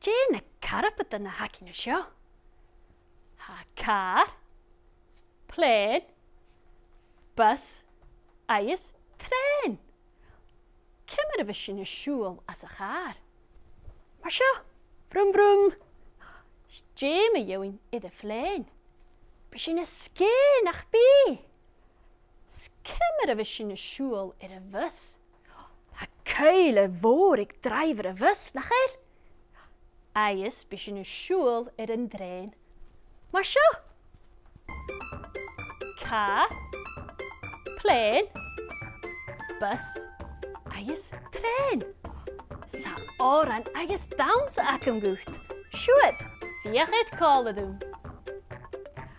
Jane na carapet na hacking show. Ha car, plane, bus, ice, train. Kimmer of a shul as a car. Marsha, vroom vroom. Jamie Ewing in the flame. Bishin a skein nach be. Skimmer of a shul in a bus. A keile vorig driver a bus nach her. Ice bishin a shul in a drain. Marsha. Car, plane, bus, ice, train. Sa oran ice downs akem gucht. Shoot, wie het callen doen.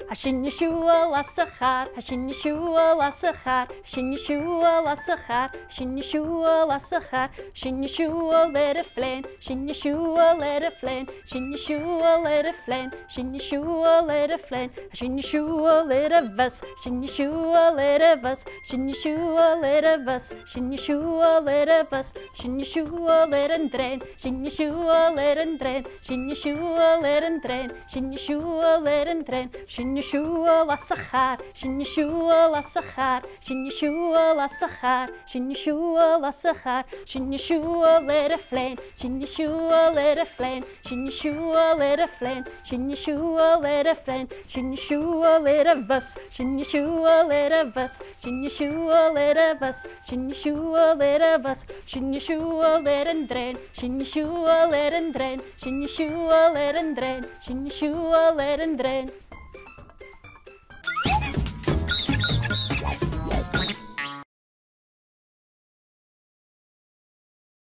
Hashin je shul as a char, hashin je shul as a char, hashin je shul as a char, hashin je shul as a char, hashin je shul let a flame, hashin je shul let a flame, hashin je shul let a flame, hashin je shul let a flame, hashin je shul let a bus, hashin je shul let a bus, hashin je shul let a bus, hashin je shul let a bus, hashin je shul let a train, hashin je shul let a train, hashin je shul let a train, hashin je shul let a train, hashin Shul as a char, shin shul as a char, shin shul as a char, shin shul as a char, shin shul let a flame, shin shul let a flame, shin shul let a flame, shin shul let a flame, shin shul let a bus, shin shul let a bus, shin shul let a bus, shin shul let a bus, shin shul let a drain, shin shul let a drain, shin shul let a drain, shin shul let a drain.